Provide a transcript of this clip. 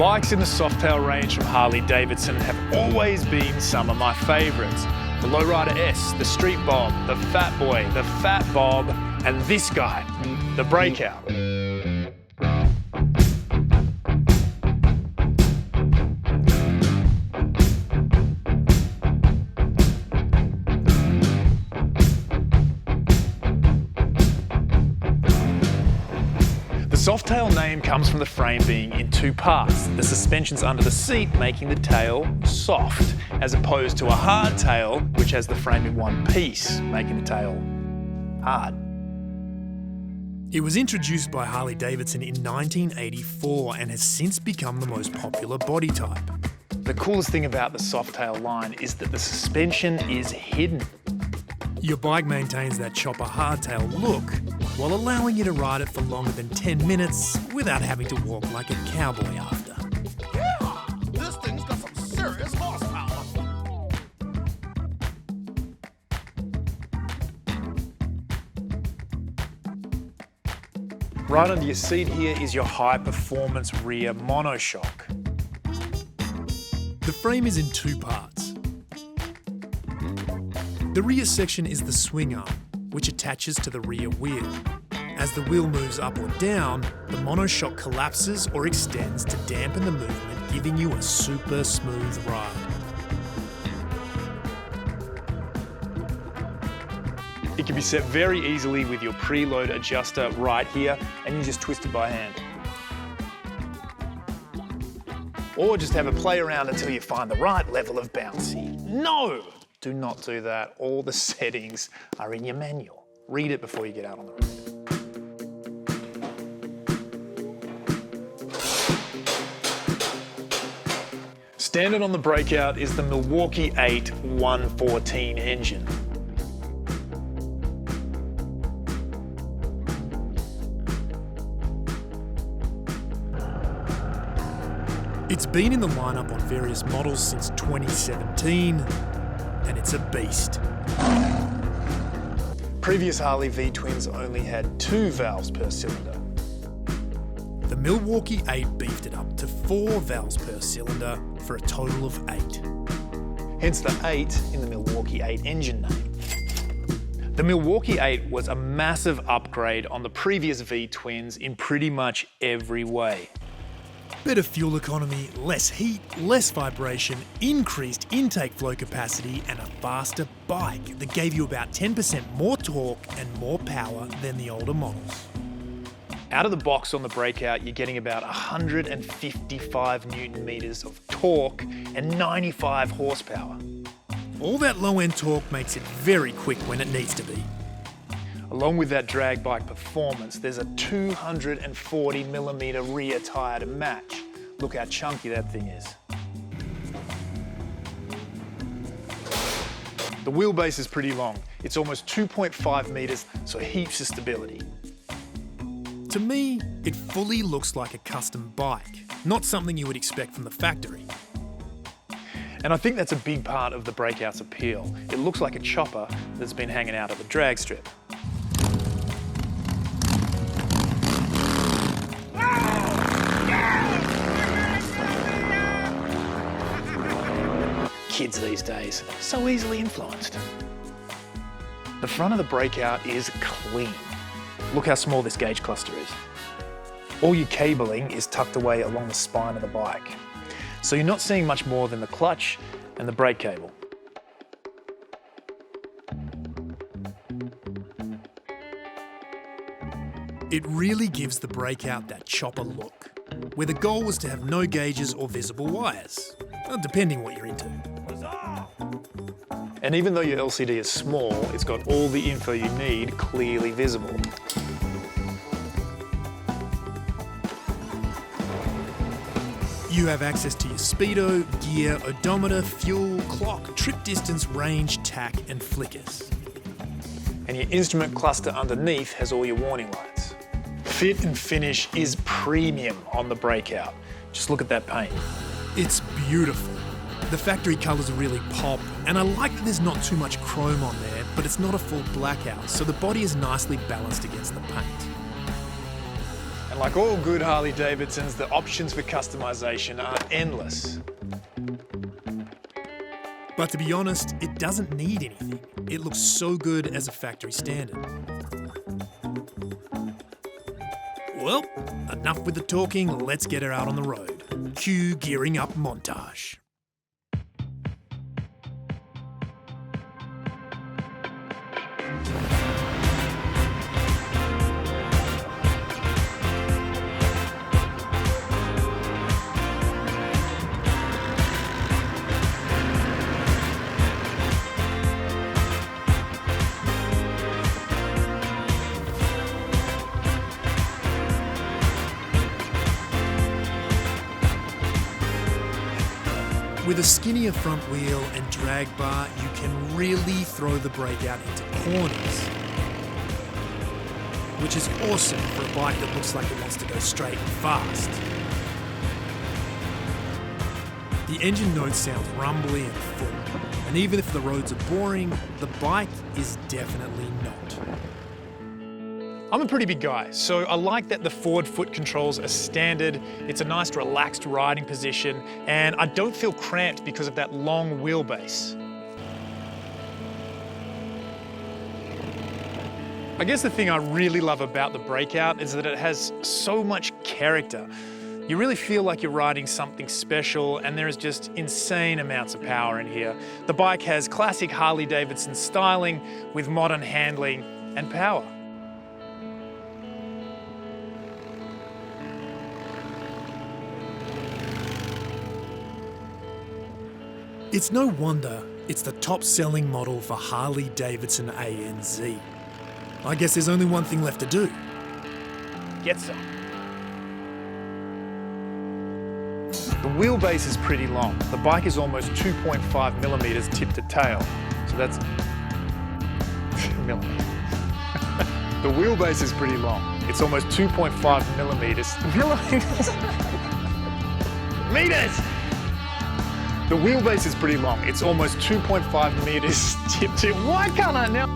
Bikes in the Softail range from Harley-Davidson have always been some of my favourites. The Lowrider S, the Street Bob, the Fat Boy, the Fat Bob, and this guy, the Breakout. The Softail name comes from the frame being in two parts, the suspensions under the seat making the tail soft, as opposed to a hardtail which has the frame in one piece, making the tail hard. It was introduced by Harley-Davidson in 1984 and has since become the most popular body type. The coolest thing about the Softail line is that the suspension is hidden. Your bike maintains that chopper hardtail look while allowing you to ride it for longer than 10 minutes without having to walk like a cowboy after. Yeah, this thing's got some serious horsepower. Right under your seat here is your high-performance rear monoshock. The frame is in two parts. The rear section is the swing arm, which attaches to the rear wheel. As the wheel moves up or down, the monoshock collapses or extends to dampen the movement, giving you a super smooth ride. It can be set very easily with your preload adjuster right here, and you just twist it by hand. Or just have a play around until you find the right level of bouncy. No! Do not do that. All the settings are in your manual. Read it before you get out on the road. Standard on the Breakout is the Milwaukee-Eight 114 engine. It's been in the lineup on various models since 2017, and it's a beast. Previous Harley V-twins only had 2 valves per cylinder. The Milwaukee-Eight beefed it up to 4 valves per cylinder for a total of 8. Hence the 8 in the Milwaukee-Eight engine name. The Milwaukee-Eight was a massive upgrade on the previous V-twins in pretty much every way. Better fuel economy, less heat, less vibration, increased intake flow capacity, and a faster bike that gave you about 10% more torque and more power than the older models. Out of the box on the Breakout, you're getting about 155 Newton meters of torque and 95 horsepower. All that low-end torque makes it very quick when it needs to be. Along with that drag bike performance, there's a 240mm rear tyre to match. Look how chunky that thing is. The wheelbase is pretty long. It's almost 2.5 metres, so heaps of stability. To me, it fully looks like a custom bike, not something you would expect from the factory. And I think that's a big part of the Breakout's appeal. It looks like a chopper that's been hanging out at the drag strip. Kids these days, so easily influenced. The front of the Breakout is clean. Look how small this gauge cluster is. All your cabling is tucked away along the spine of the bike. So you're not seeing much more than the clutch and the brake cable. It really gives the Breakout that chopper look, where the goal was to have no gauges or visible wires, depending what you're into. And even though your LCD is small, it's got all the info you need clearly visible. You have access to your speedo, gear, odometer, fuel, clock, trip distance, range, tack, and flickers. And your instrument cluster underneath has all your warning lights. Fit and finish is premium on the Breakout. Just look at that paint. It's beautiful. The factory colours really pop, and I like that there's not too much chrome on there, but it's not a full blackout, so the body is nicely balanced against the paint. And Like all good Harley-Davidsons, the options for customization are endless. But to be honest, it doesn't need anything. It looks so good as a factory standard. Well, enough with the talking, let's get her out on the road. Cue gearing up montage. With a skinnier front wheel and drag bar, you can really throw the Breakout into corners, which is awesome for a bike that looks like it wants to go straight and fast. The engine note sounds rumbly and full, and even if the roads are boring, the bike is definitely not. I'm a pretty big guy, so I like that the forward foot controls are standard. It's a nice relaxed riding position, and I don't feel cramped because of that long wheelbase. I guess the thing I really love about the Breakout is that it has so much character. You really feel like you're riding something special, and there is just insane amounts of power in here. The bike has classic Harley-Davidson styling with modern handling and power. It's no wonder it's the top-selling model for Harley-Davidson ANZ. I guess there's only one thing left to do. Get some. The wheelbase is pretty long. The bike is almost 2.5 millimeters tip to tail. So that's millimeters. The wheelbase is pretty long. It's almost 2.5 millimeters. Meters! The wheelbase is pretty long. It's almost 2.5 meters tip to. Why can't I now?